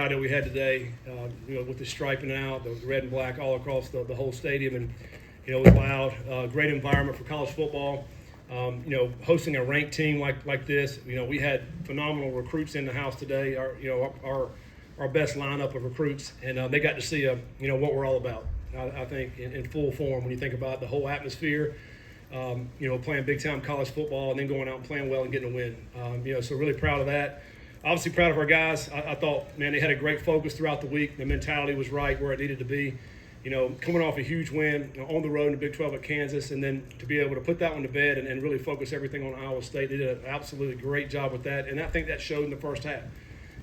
that we had today, with the striping out, the red and black all across the whole stadium, and it was loud. Great environment for college football. Hosting a ranked team like this, we had phenomenal recruits in the house today. Our best lineup of recruits, and they got to see what we're all about. I think in full form when you think about the whole atmosphere. Playing big time college football and then going out and playing well and getting a win. So really proud of that. Obviously proud of our guys. I thought, man, they had a great focus throughout the week. The mentality was right where it needed to be. Coming off a huge win on the road in the Big 12 at Kansas, and then to be able to put that one to bed and really focus everything on Iowa State. They did an absolutely great job with that, and I think that showed in the first half.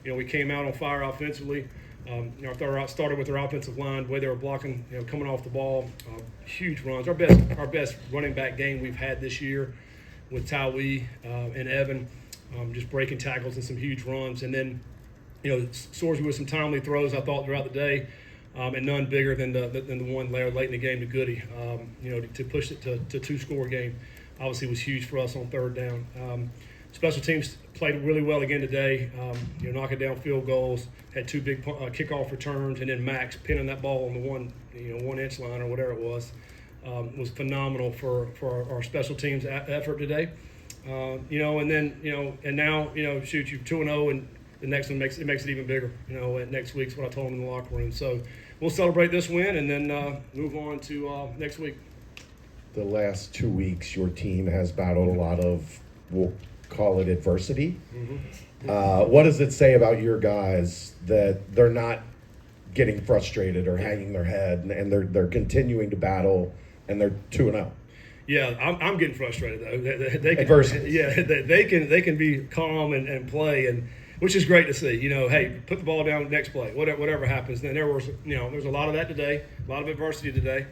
We came out on fire offensively. I thought started with our offensive line, the way they were blocking, coming off the ball, huge runs. Our best running back game we've had this year with Tywee and Evan, just breaking tackles and some huge runs. And then, Sorsby with some timely throws, I thought, throughout the day, and none bigger than the one late in the game to Goody, to push it to two-score game. Obviously was huge for us on third down. Special teams played really well again today, knocking down field goals, had two big kickoff returns, and then Max pinning that ball on the 1 inch line or whatever it was phenomenal for our special teams effort today. And now, shoot, you're 2-0, and the next one makes it even bigger. Next week's what I told them in the locker room. So we'll celebrate this win and then move on to next week. The last 2 weeks, your team has battled a lot of, we'll call it, adversity. Mm-hmm. What does it say about your guys that they're not getting frustrated or hanging their head and they're continuing to battle and they're 2-0? Yeah, I'm getting frustrated though. They can, Adversity. Yeah, they can be calm and play, and which is great to see. Hey, put the ball down, next play, whatever happens. Then there was a lot of that today, a lot of adversity today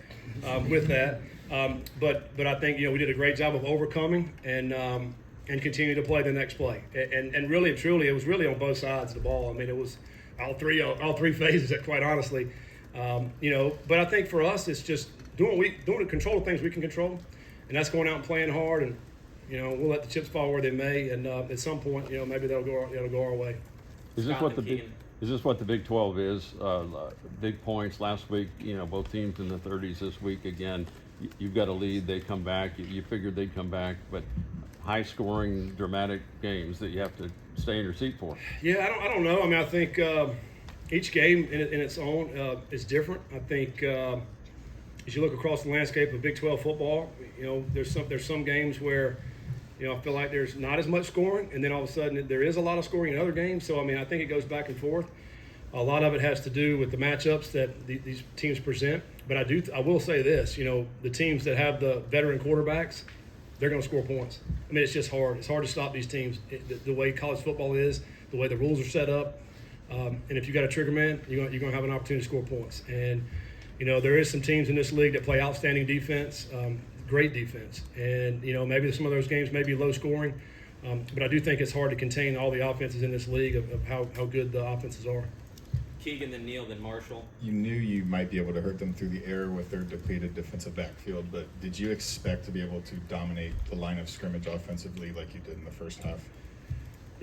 with that. But I think we did a great job of overcoming and continue to play the next play. And really and truly, it was really on both sides of the ball. I mean, it was all three phases, quite honestly. But I think for us, it's just doing the control of things we can control, and that's going out and playing hard. And we'll let the chips fall where they may. And at some point, maybe it'll go our way. Is this what the Big 12 is? Big points last week. Both teams in the 30s this week. Again, you've got a lead. They come back. You figured they'd come back, but high-scoring, dramatic games that you have to stay in your seat for. Yeah, I don't know. I mean, I think each game in its own is different. I think as you look across the landscape of Big 12 football, there's some games where I feel like there's not as much scoring, and then all of a sudden there is a lot of scoring in other games. So I mean, I think it goes back and forth. A lot of it has to do with the matchups that these teams present. But I will say this: the teams that have the veteran quarterbacks, they're going to score points. I mean, it's just hard. It's hard to stop these teams. The way college football is, the way the rules are set up, and if you got a trigger man, you're going to have an opportunity to score points. And there is some teams in this league that play outstanding defense, great defense, and maybe some of those games may be low scoring, but I do think it's hard to contain all the offenses in this league of how good the offenses are. Keegan, then Neal, then Marshall. You knew you might be able to hurt them through the air with their depleted defensive backfield, but did you expect to be able to dominate the line of scrimmage offensively like you did in the first half?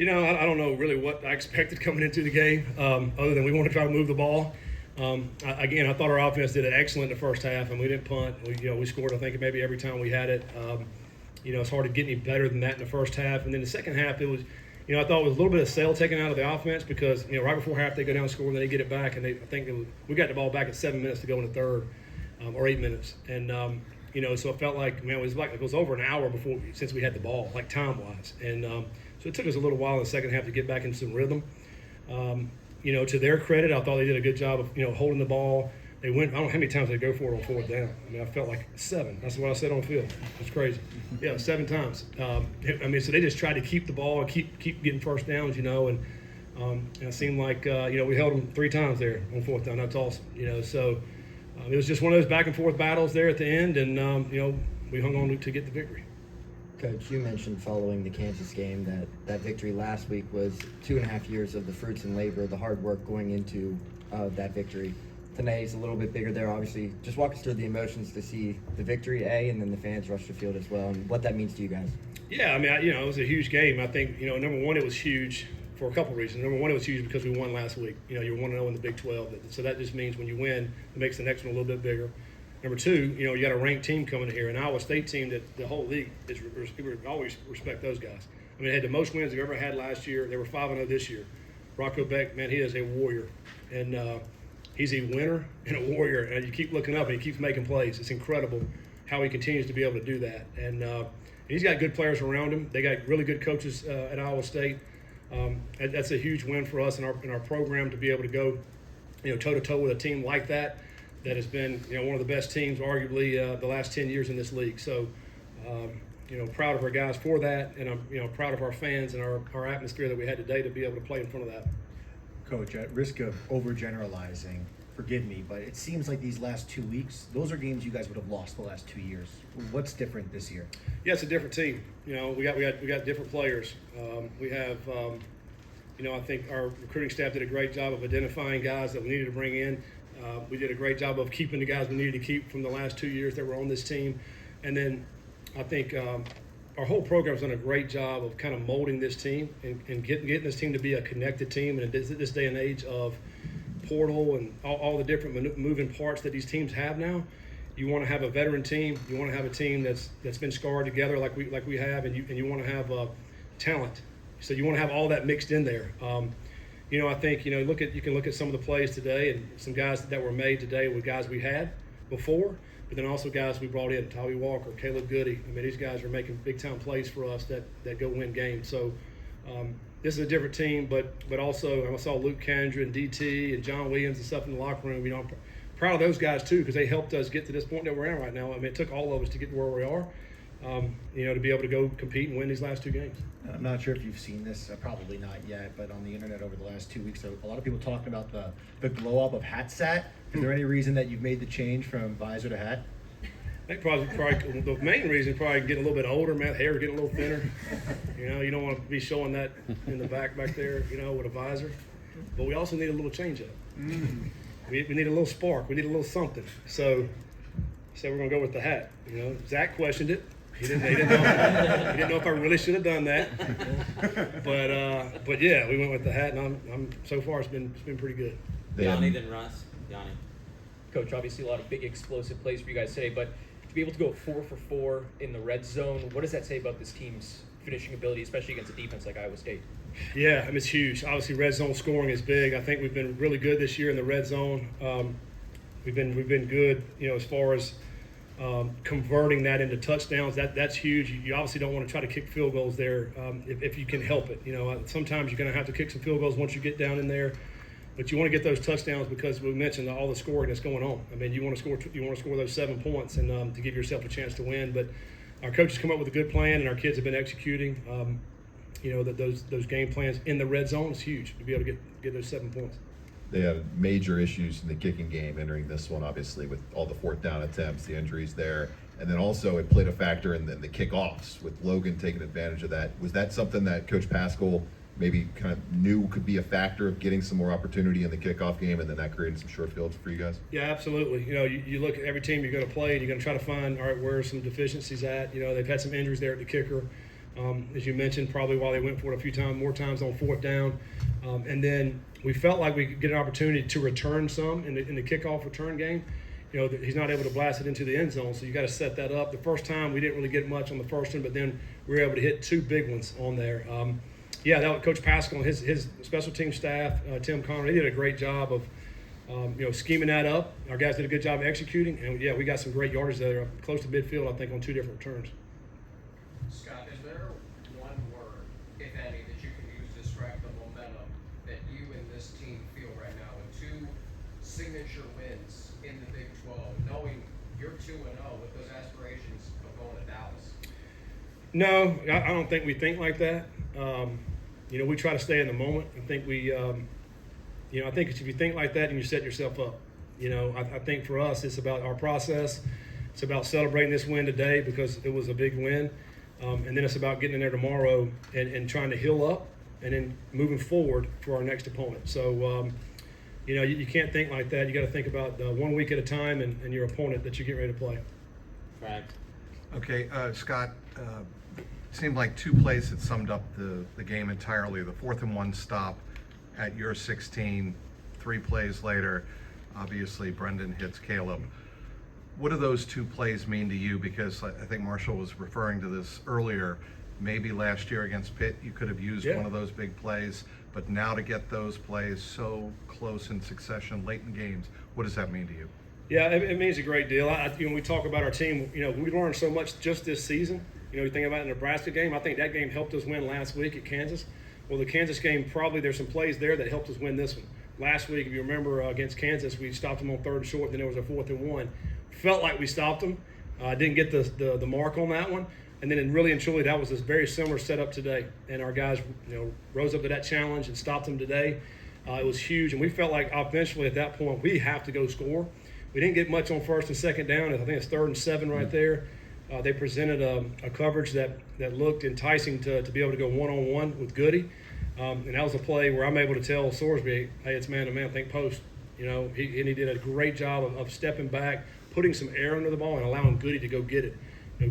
I don't know really what I expected coming into the game, other than we want to try to move the ball. I thought our offense did it excellent in the first half, and we didn't punt. We scored, I think, maybe every time we had it. It's hard to get any better than that in the first half. And then the second half, it was – I thought it was a little bit of sail taken out of the offense because, right before half they go down and score and then they get it back. And I think we got the ball back at 7 minutes to go in the third, or 8 minutes. And, so it felt like, it was over an hour since we had the ball, like time-wise. And so it took us a little while in the second half to get back into some rhythm. To their credit, I thought they did a good job of, holding the ball. They went, I don't know how many times they go for it on fourth down. I mean, I felt like 7. That's what I said on the field. It's crazy. Yeah, 7 times. So they just tried to keep the ball and keep getting first downs, and it seemed like, we held them 3 times there on fourth down. That's awesome, So it was just one of those back and forth battles there at the end, and, we hung on to get the victory. Coach, you mentioned following the Kansas game that victory last week was 2.5 years of the fruits and labor, the hard work going into that victory. Today's a little bit bigger there, obviously. Just walk us through the emotions to see the victory, and then the fans rush the field as well, and what that means to you guys. Yeah, I mean, it was a huge game. I think, number one, it was huge for a couple reasons. Number one, it was huge because we won last week. You know, you're 1-0 in the Big 12, so that just means when you win, it makes the next one a little bit bigger. Number two, you know, you got a ranked team coming here, an Iowa State team that the whole league we always respect those guys. I mean, they had the most wins they've ever had last year. They were 5-0 this year. Rocco Beck, man, he is a warrior, and he's a winner and a warrior. And you keep looking up, and he keeps making plays. It's incredible how he continues to be able to do that. And he's got good players around him. They got really good coaches at Iowa State. That's a huge win for us in our program to be able to go, you know, toe to toe with a team like that has been, you know, one of the best teams arguably the last 10 years in this league. So, you know, proud of our guys for that, and I'm, you know, proud of our fans and our atmosphere that we had today to be able to play in front of that. Coach, at risk of overgeneralizing, forgive me, but it seems like these last 2 weeks, those are games you guys would have lost the last 2 years. What's different this year? Yeah, it's a different team. You know, we got different players. We have, you know, I think our recruiting staff did a great job of identifying guys that we needed to bring in. We did a great job of keeping the guys we needed to keep from the last 2 years that were on this team. And then I think our whole program's done a great job of kind of molding this team and getting this team to be a connected team. And in this day and age of portal and all the different moving parts that these teams have now, you want to have a veteran team. You want to have a team that's been scarred together like we have, and you want to have talent. So you want to have all that mixed in there. You know, I think, you know, you can look at some of the plays today and some guys that were made today with guys we had before, but then also guys we brought in, Tyree Walker, Caleb Goody. I mean, these guys are making big-time plays for us that go win games. So this is a different team, but also I saw Luke Kandra and DT and John Williams and stuff in the locker room. You know, I'm proud of those guys too, because they helped us get to this point that we're in right now. I mean, it took all of us to get to where we are, you know, to be able to go compete and win these last 2 games. I'm not sure if you've seen this, probably not yet, but on the internet over the last 2 weeks, a lot of people talking about the glow up of HatSat. Is there any reason that you've made the change from visor to hat? I think probably the main reason probably getting a little bit older, man. Hair getting a little thinner. You know, you don't want to be showing that in the back there, you know, with a visor. But we also need a little change up. We need a little spark. We need a little something. So we're gonna go with the hat. You know, Zach questioned it. He didn't know if I really should have done that. But yeah, we went with the hat, and I'm so far it's been pretty good. Yanni, then Russ. Yanni. Coach, obviously a lot of big explosive plays for you guys today, but to be able to go 4 for 4 in the red zone, what does that say about this team's finishing ability, especially against a defense like Iowa State? Yeah, I mean, it's huge. Obviously, red zone scoring is big. I think we've been really good this year in the red zone. We've been good, you know, as far as converting that into touchdowns. That's huge. You obviously don't want to try to kick field goals there if you can help it. You know, sometimes you're going to have to kick some field goals once you get down in there. But you want to get those touchdowns because we mentioned all the scoring that's going on. I mean, you want to score those 7 points and to give yourself a chance to win. But our coaches come up with a good plan, and our kids have been executing. You know, that those game plans in the red zone is huge to be able to get those 7 points. They had major issues in the kicking game entering this one, obviously, with all the 4th down attempts, the injuries there. And then also it played a factor in the kickoffs with Logan taking advantage of that. Was that something that Coach Pascal maybe kind of knew could be a factor of getting some more opportunity in the kickoff game, and then that created some short fields for you guys? Yeah, absolutely. You know, you look at every team you're going to play, and you're going to try to find, all right, where are some deficiencies at? You know, they've had some injuries there at the kicker. As you mentioned, probably while they went for it a few more times on 4th down. And then we felt like we could get an opportunity to return some in the kickoff return game. You know, he's not able to blast it into the end zone, so you got to set that up. The first time we didn't really get much on the first one, but then we were able to hit 2 big ones on there. Yeah, that was Coach Pascal and his special team staff, Tim Connor, they did a great job of you know, scheming that up. Our guys did a good job of executing, and yeah, we got some great yardage there, close to midfield, I think, on 2 different returns. Scott, is there one word, if any, that you can use to describe the momentum that you and this team feel right now with 2 signature wins in the Big 12, knowing you're 2-0 with those aspirations of going to Dallas? No, I don't think we think like that. You know, we try to stay in the moment. I think you know, I think if you think like that, then you set yourself up. You know, I think for us, it's about our process. It's about celebrating this win today because it was a big win. And then it's about getting in there tomorrow and trying to heal up and then moving forward for our next opponent. So, you know, you can't think like that. You got to think about 1 week at a time and your opponent that you get ready to play. Correct. Okay, Scott, seemed like two plays that summed up the game entirely. The 4th and 1 stop at your 16, 3 plays later, obviously Brendan hits Caleb. What do those two plays mean to you? Because I think Marshall was referring to this earlier. Maybe last year against Pitt, you could have used one of those big plays, but now to get those plays so close in succession late in games, what does that mean to you? Yeah, it means a great deal. We talk about our team. We learned so much just this season. You think about the Nebraska game. I think that game helped us win last week at Kansas. Well, the Kansas game, probably there's some plays there that helped us win this one. Last week, if you remember, against Kansas, we stopped them on 3rd and short. Then there was a 4th and 1. Felt like we stopped them. Didn't get the mark on that one. And then really and truly, that was this very similar setup today. And our guys, rose up to that challenge and stopped them today. It was huge. And we felt like offensively at that point, we have to go score. We didn't get much on 1st and 2nd down. I think it's 3rd and 7 right there. They presented a coverage that looked enticing to be able to go one-on-one with Goody. And that was a play where I'm able to tell Sorsby, hey, it's man-to-man, think post. He did a great job of stepping back, putting some air under the ball, and allowing Goody to go get it.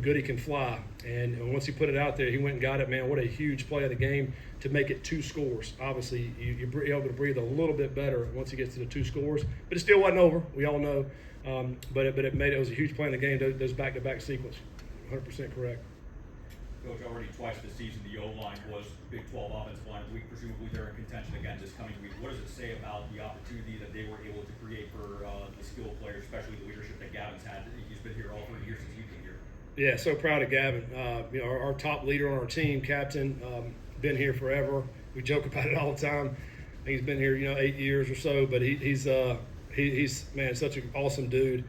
Goody can fly. And once he put it out there, he went and got it. Man, what a huge play of the game to make it 2 scores. Obviously, you're able to breathe a little bit better once he gets to the 2 scores. But it still wasn't over. We all know. But it was a huge play in the game, those back-to-back sequence. 100% correct. Coach, already twice this season, the O-line was Big 12 offensive line of the week. Presumably they're in contention again this coming week. What does it say about the opportunity that they were able to create for the skilled players, especially the leadership that Gavin's had? He's been here all 3 years since you've been here. Yeah, so proud of Gavin. Our top leader on our team, captain, been here forever. We joke about it all the time. He's been here, 8 years or so, but he's man, such an awesome dude.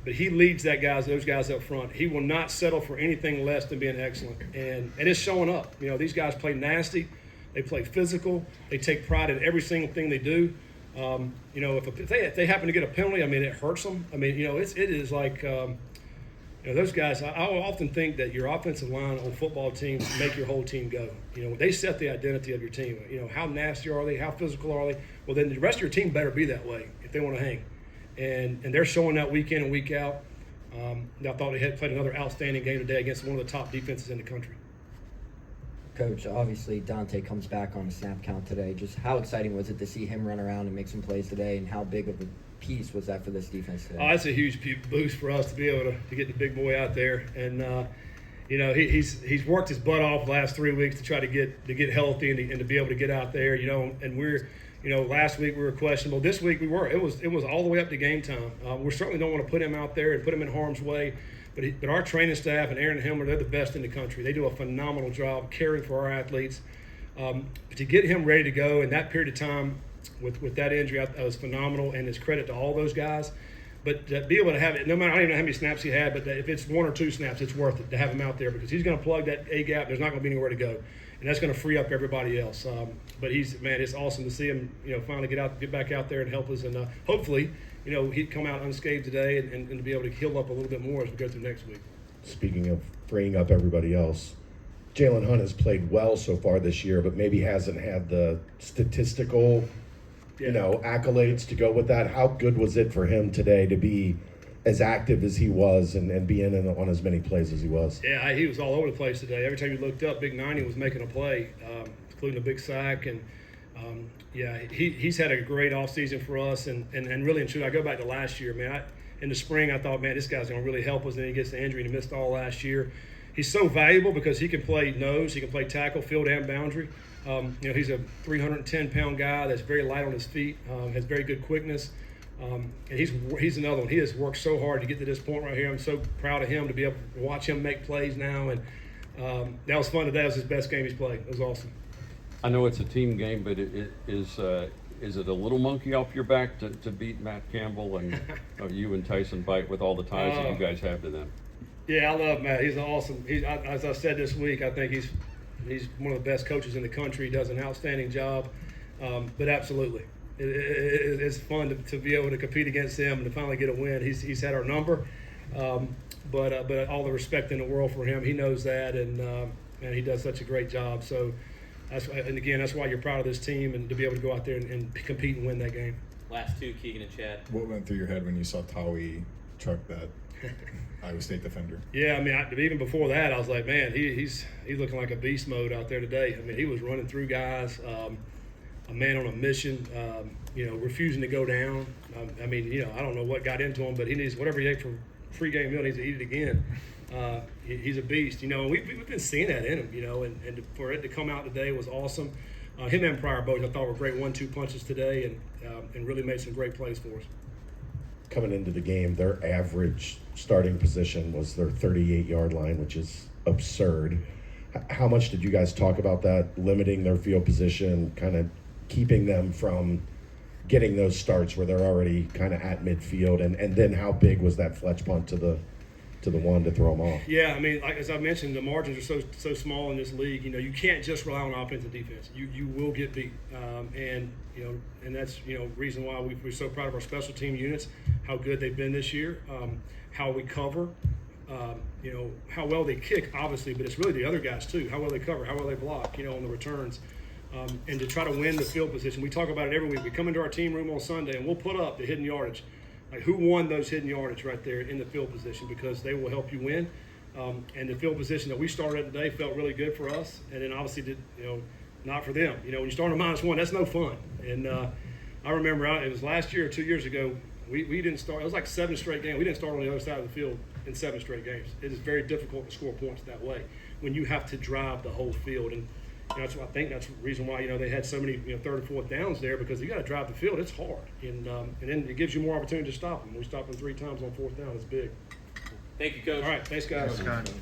But he leads those guys up front. He will not settle for anything less than being excellent, and it's showing up. These guys play nasty, they play physical, they take pride in every single thing they do. If they happen to get a penalty, it hurts them. It is like those guys. I often think that your offensive line on football teams make your whole team go. They set the identity of your team. How nasty are they? How physical are they? Well, then the rest of your team better be that way if they want to hang. And they're showing that week in and week out. I thought they had played another outstanding game today against one of the top defenses in the country. Coach, obviously Dante comes back on a snap count today. Just how exciting was it to see him run around and make some plays today, and how big of a piece was that for this defense today? That's a huge boost for us to be able to get the big boy out there. And he's worked his butt off the last 3 weeks to try to get healthy and to be able to get out there. And we're. Last week we were questionable. This week we were. It was all the way up to game time. We certainly don't want to put him out there and put him in harm's way. But our training staff and Aaron and Helmer, they're the best in the country. They do a phenomenal job caring for our athletes. To get him ready to go in that period of time with that injury, that was phenomenal, and it's credit to all those guys. But to be able to have it, no matter, I don't even know how many snaps he had, but if it's 1 or 2 snaps, it's worth it to have him out there because he's going to plug that A gap. There's not going to be anywhere to go. And that's going to free up everybody else. But it's awesome to see him, finally get back out there and help us. And hopefully, he'd come out unscathed today and to be able to heal up a little bit more as we go through next week. Speaking of freeing up everybody else, Jalen Hunt has played well so far this year, but maybe hasn't had the statistical, accolades to go with that. How good was it for him today to be as active as he was and be in on as many plays as he was? Yeah, he was all over the place today. Every time you looked up, Big 90 was making a play, including a big sack. And, he's had a great offseason for us. And really and truly, I go back to last year, man. In the spring, I thought, man, this guy's going to really help us. Then he gets the injury and he missed all last year. He's so valuable because he can play nose, he can play tackle, field, and boundary. He's a 310-pound guy that's very light on his feet, has very good quickness. And he's another one. He has worked so hard to get to this point right here. I'm so proud of him to be able to watch him make plays now. And that was fun today. That was his best game he's played. It was awesome. I know it's a team game, but is it a little monkey off your back to beat Matt Campbell and you and Tyson Bite with all the ties that you guys have to them? Yeah, I love Matt. He's awesome. As I said this week, I think he's one of the best coaches in the country. He does an outstanding job. But absolutely. It's fun to be able to compete against him and to finally get a win. He's had our number, but all the respect in the world for him. He knows that, and he does such a great job. So, that's why you're proud of this team and to be able to go out there and compete and win that game. Last 2, Keegan and Chad. What went through your head when you saw Tawi truck that Iowa State defender. Yeah, I mean, even before that, I was like, man, he's looking like a beast mode out there today. I mean, he was running through guys, a man on a mission, refusing to go down. I mean, I don't know what got into him, but he needs whatever he ate for pregame meal, he needs to eat it again. He's a beast, we've been seeing that in him, and for it to come out today was awesome. Him and Pryor both, I thought, were great 1-2 punches today, and really made some great plays for us. Coming into the game, their average starting position was their 38-yard line, which is absurd. How much did you guys talk about that, limiting their field position, kind of keeping them from getting those starts where they're already kind of at midfield, and then how big was that fletch punt to the one to throw them off? Yeah, I mean, like as I mentioned, the margins are so small in this league. You can't just rely on offense and defense. You will get beat, and that's reason why we're so proud of our special team units, how good they've been this year, how we cover, how well they kick, obviously, but it's really the other guys too, how well they cover, how well they block, on the returns. And to try to win the field position. We talk about it every week. We come into our team room on Sunday and we'll put up the hidden yardage. Like who won those hidden yardage right there in the field position, because they will help you win. And the field position that we started at today felt really good for us. And then obviously did, not for them. When you start on -1, that's no fun. And I remember it was last year or 2 years ago, we didn't start. It was like 7 straight games. We didn't start on the other side of the field in 7 straight games. It is very difficult to score points that way when you have to drive the whole field. And that's what I think that's the reason why they had so many 3rd and 4th downs there, because you got to drive the field. It's hard, and then it gives you more opportunity to stop them. We stopped them 3 times on 4th down. It's big. Thank you, Coach. All right, thanks guys. Scott.